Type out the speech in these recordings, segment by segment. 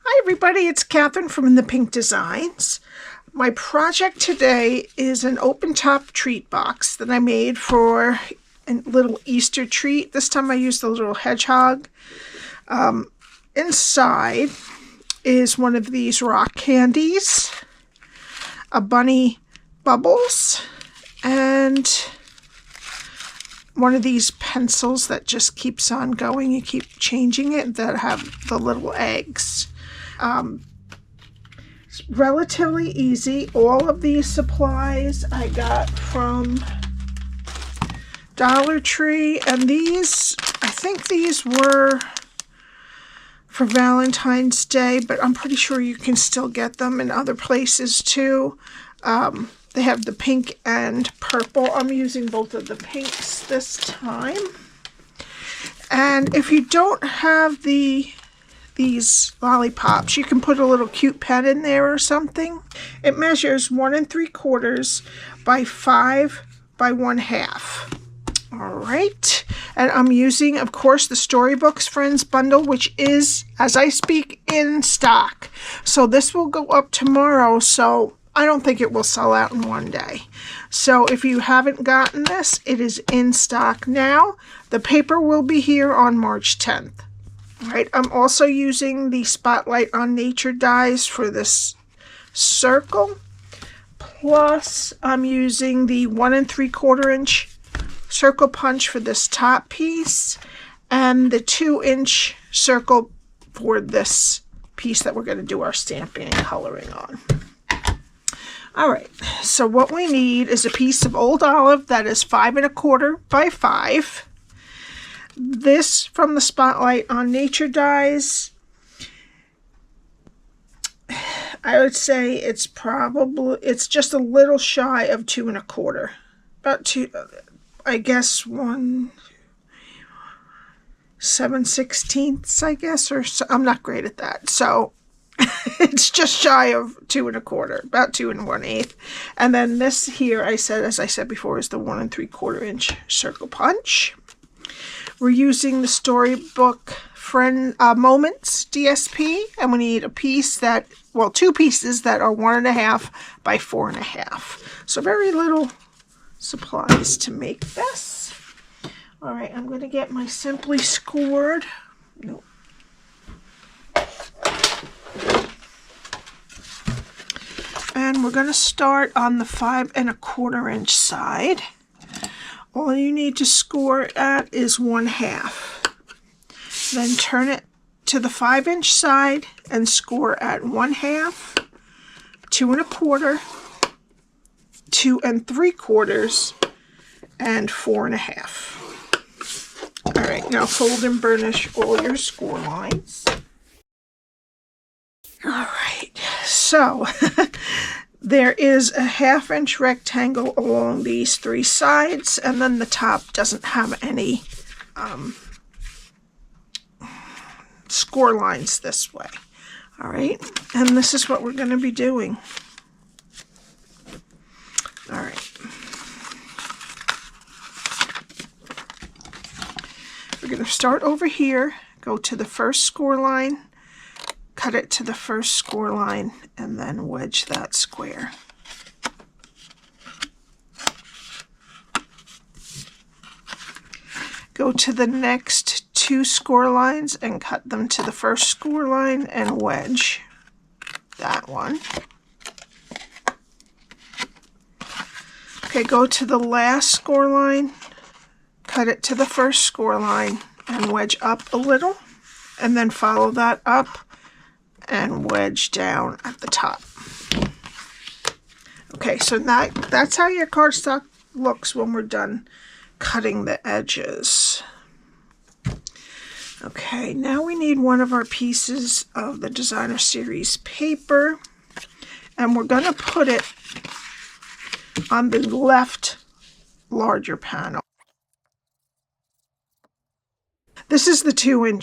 Hi everybody, it's Cathryn from The Pink Designs. My project today is an open top treat box that I made for a little Easter treat. This time I used a little hedgehog. Inside is one of these rock candies, a bunny bubbles, and one of these pencils that just keeps on going. You keep changing it, that have the little eggs. It's relatively easy. All of these supplies I got from Dollar Tree, and these, I think these were for Valentine's Day, but I'm pretty sure you can still get them in other places too. They have the pink and purple. I'm using both of the pinks this time. And if you don't have these lollipops, you can put a little cute pen in there or something. It measures 1 3/4 by 5 by 1/2. All right, and I'm using, of course, the Storybook Friends bundle, which is, as I speak, in stock. So this will go up tomorrow, so I don't think it will sell out in one day. So if you haven't gotten this, it is in stock now. The paper will be here on March 10th. All right, I'm also using the Spotlight on Nature dies for this circle. Plus, I'm using the 1 3/4" circle punch for this top piece, and the 2" circle for this piece that we're going to do our stamping and coloring on. All right, so what we need is a piece of old olive that is 5 1/4 by 5. This from the Spotlight on Nature dies, I would say it's just a little shy of 2 1/4, about 2, I guess 7/16, I guess, or so. I'm not great at that, so it's just shy of 2 1/4, about 2 1/8. And then this here, as I said before, is the 1 3/4" circle punch. We're using the Storybook Friend Moments DSP, and we need a piece that, well, 2 pieces that are 1 1/2 by 4 1/2. So very little supplies to make this. All right, I'm going to get my Simply Scored. Nope. And we're going to start on the 5 1/4" side. All you need to score at is 1/2. Then turn it to the 5" side and score at 1/2, 2 1/4, 2 3/4, and 4 1/2. All right, now fold and burnish all your score lines. All right, so there is a 1/2" rectangle along these 3 sides, and then the top doesn't have any score lines this way. All right, and this is what we're going to be doing. All right. We're going to start over here, go to the first score line, cut it to the first score line, and then wedge that square. Go to the next 2 score lines and cut them to the first score line and wedge that one. Okay, go to the last score line, cut it to the first score line and wedge up a little, and then follow that up and wedge down at the top. Okay, so that's how your cardstock looks when we're done cutting the edges. Okay, now we need one of our pieces of the Designer Series paper, and we're going to put it on the left larger panel. This is the 2"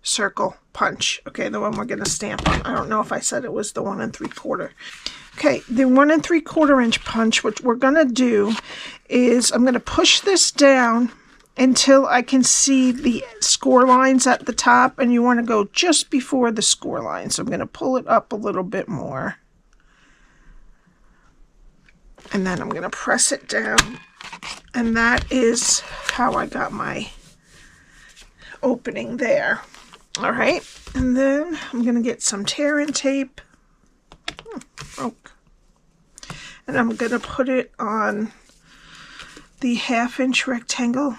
circle punch, okay, the one we're going to stamp on. I don't know if I said it was the 1 3/4. Okay, the 1 3/4" punch, what we're going to do is I'm going to push this down until I can see the score lines at the top, and you want to go just before the score line. So I'm going to pull it up a little bit more. And then I'm going to press it down. And that is how I got my opening there. All right. And then I'm going to get some tear-in tape. Broke. And I'm going to put it on the 1/2-inch rectangle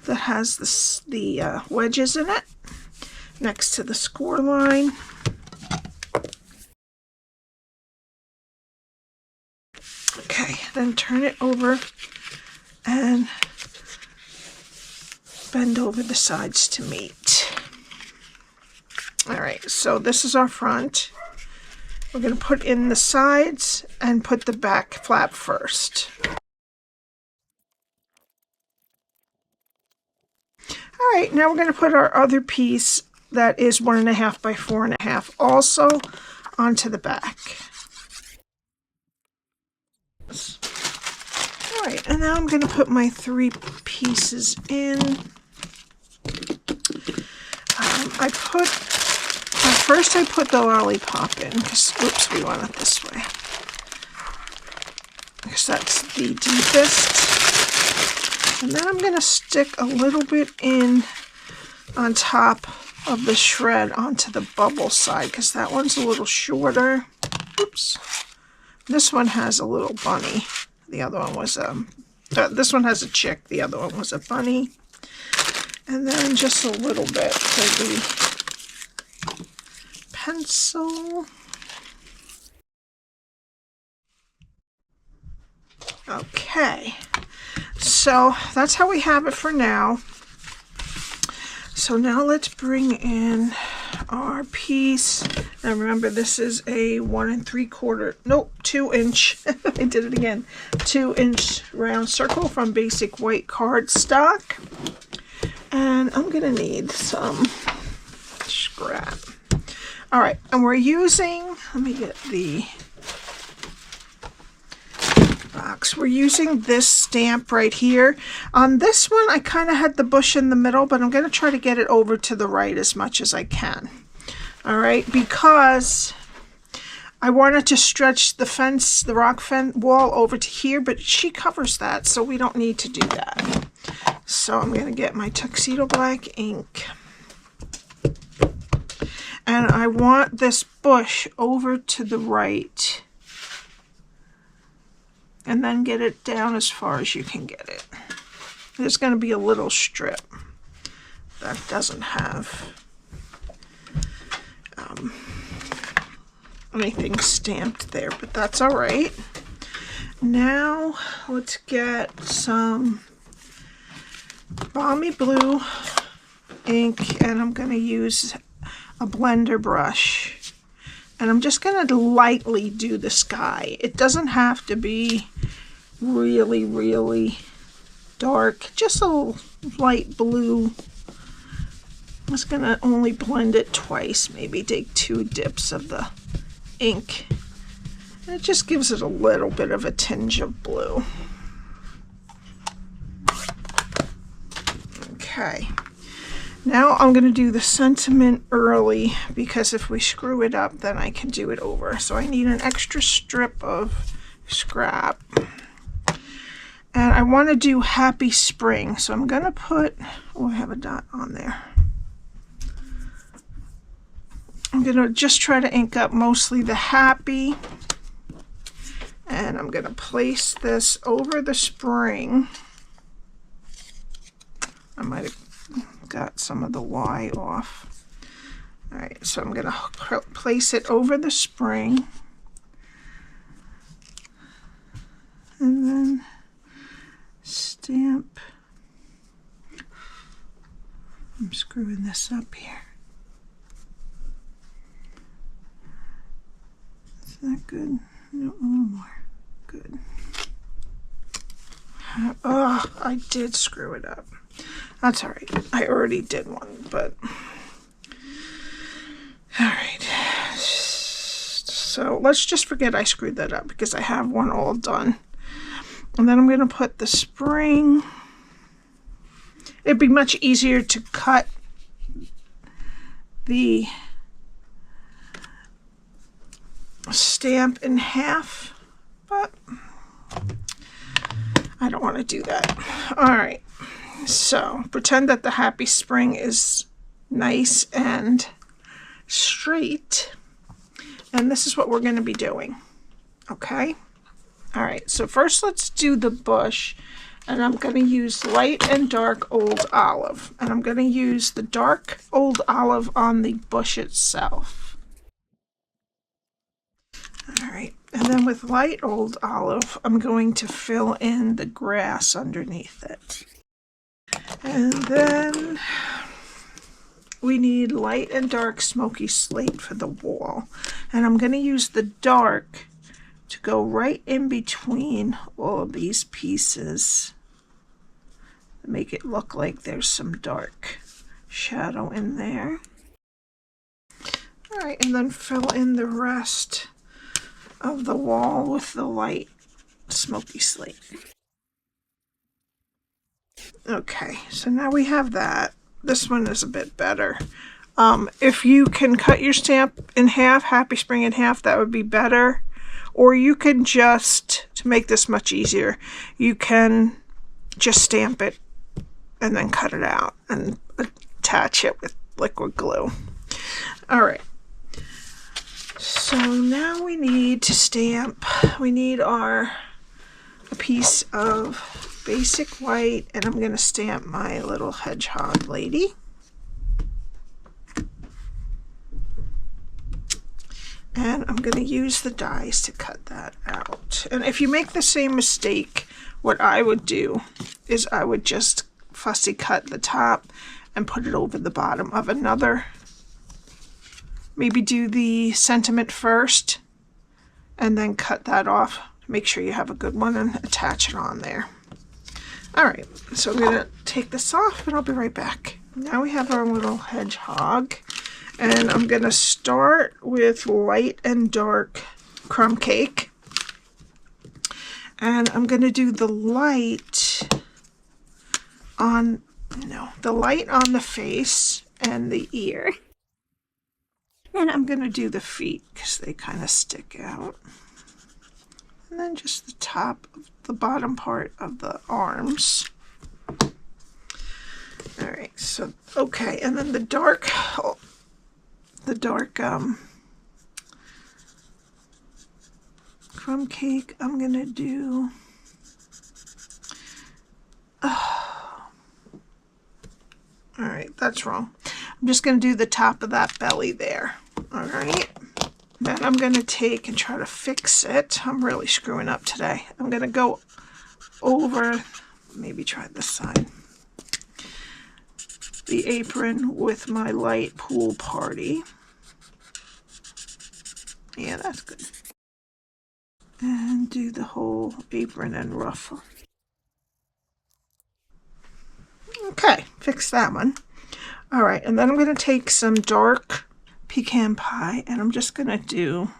that has the wedges in it next to the score line. Okay, then turn it over and bend over the sides to meet. All right, so this is our front. We're going to put in the sides and put the back flap first. All right, now we're going to put our other piece that is 1.5 by 4.5 also onto the back. All right, and now I'm going to put my 3 pieces in. First I put the lollipop in because, oops, we want it this way. Because that's the deepest. And then I'm going to stick a little bit in on top of the shred onto the bubble side because that one's a little shorter. Oops. This one has a little bunny. The other one was this one has a chick. The other one was a bunny. And then just a little bit for the pencil. Okay. So that's how we have it for now. So now let's bring in our piece. Now remember, this is a 1 3/4, nope, 2-inch. I did it again. 2-inch round circle from Basic White Cardstock. And I'm gonna need some scrap. All right, and we're using, let me get the box. We're using this stamp right here. On this one, I kind of had the bush in the middle, but I'm going to try to get it over to the right as much as I can. All right, because I wanted to stretch the fence, the rock fence wall over to here, but she covers that, so we don't need to do that. So I'm going to get my Tuxedo Black Ink. And I want this bush over to the right. And then get it down as far as you can get it. There's going to be a little strip that doesn't have anything stamped there, but that's all right. Now let's get some Balmy Blue ink, and I'm going to use a blender brush. And I'm just going to lightly do the sky. It doesn't have to be really, really dark. Just a light blue. I'm just going to only blend it twice. Maybe take 2 dips of the ink. And it just gives it a little bit of a tinge of blue. Okay. Now I'm going to do the sentiment early because if we screw it up, then I can do it over. So I need an extra strip of scrap. And I want to do Happy Spring. So I'm going to put, oh, I have a dot on there. I'm going to just try to ink up mostly the happy. And I'm going to place this over the spring. I might have got some of the Y off. All right, so I'm going to place it over the spring. And then stamp. I'm screwing this up here. Is that good? No, a little more. Good. Oh, I did screw it up. That's all right. I already did one, but all right. So let's just forget I screwed that up because I have one all done. And then I'm going to put the spring It'd be much easier to cut the stamp in half, but I don't want to do that. All right, so pretend that the Happy Spring is nice and straight, and this is what we're going to be doing. Okay, all right, so first let's do the bush, and I'm going to use light and dark old olive, and I'm going to use the dark old olive on the bush itself. All right, and then with light old olive, I'm going to fill in the grass underneath it. And then we need light and dark smoky slate for the wall. And I'm going to use the dark to go right in between all of these pieces. Make it look like there's some dark shadow in there. All right, and then fill in the rest of the wall with the light smoky slate. Okay, so now we have that. This one is a bit better. If you can cut your stamp in half, Happy Spring in half, that would be better. Or you can just, to make this much easier, you can just stamp it and then cut it out and attach it with liquid glue. All right. So now we need to stamp. We need a piece of basic white, and I'm going to stamp my little hedgehog lady. And I'm going to use the dies to cut that out. And if you make the same mistake, what I would do is I would just fussy cut the top and put it over the bottom of another. Maybe do the sentiment first and then cut that off. Make sure you have a good one and attach it on there. All right, so I'm going to take this off and I'll be right back. Now we have our little hedgehog, and I'm going to start with light and dark crumb cake. And I'm going to do the light on, the light on the face and the ear. And I'm going to do the feet because they kind of stick out. And then just the top of the bottom part of the arms. All right, so, okay, and then the dark crumb cake, I'm going to do, all right, that's wrong. I'm just going to do the top of that belly there. All right. Then I'm going to take and try to fix it. I'm really screwing up today. I'm going to go over, maybe try this side, the apron with my light pool party. Yeah, that's good. And do the whole apron and ruffle. Okay, fix that one. All right, and then I'm going to take some dark pecan pie, and I'm just going to do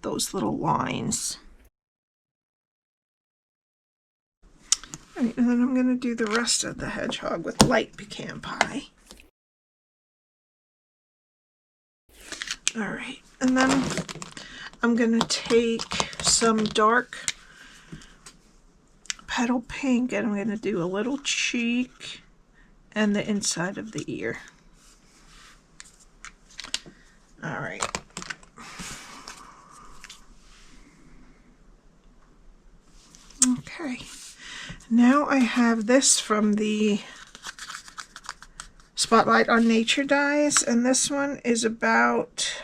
those little lines. All right, and then I'm going to do the rest of the hedgehog with light pecan pie. All right, and then I'm going to take some dark Petal pink, and I'm going to do a little cheek and the inside of the ear. All right. Okay. Now I have this from the Spotlight on Nature dies, and this one is about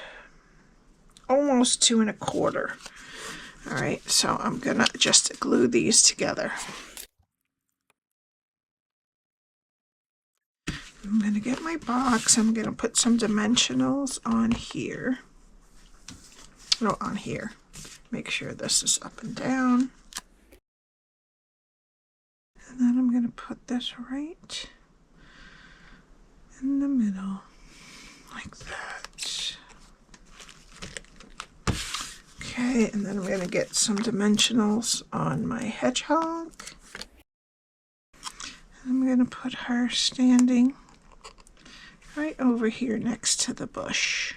almost 2 1/4. All right, so I'm gonna just glue these together. I'm going to get my box. I'm going to put some dimensionals on here. No, on here. Make sure this is up and down. And then I'm going to put this right in the middle, like that. Okay, and then I'm going to get some dimensionals on my hedgehog. I'm going to put her standing right over here next to the bush.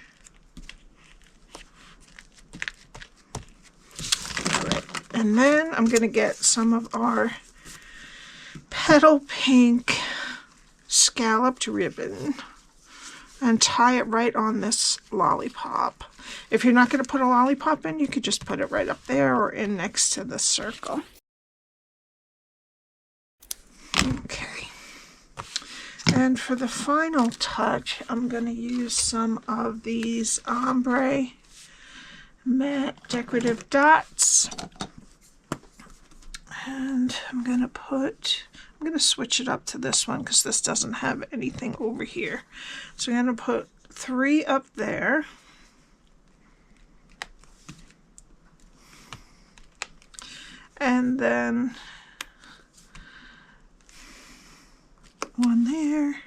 All right. And then I'm going to get some of our Petal Pink scalloped ribbon and tie it right on this lollipop. If you're not going to put a lollipop in, you could just put it right up there or in next to the circle. Okay. And for the final touch, I'm going to use some of these Ombre matte decorative dots. And I'm going to switch it up to this one because this doesn't have anything over here. So I'm going to put 3 up there. And then 1 there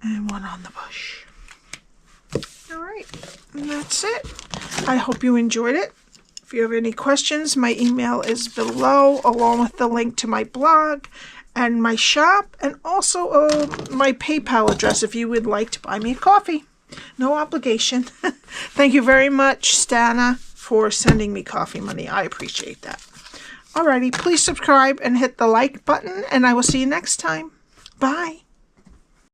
and 1 on the bush. All right, and that's it. I hope you enjoyed it. If you have any questions, my email is below, along with the link to my blog and my shop, and also my PayPal address if you would like to buy me a coffee. No obligation. Thank you very much, Stana, for sending me coffee money. I appreciate that. Alrighty, please subscribe and hit the like button, and I will see you next time. Bye.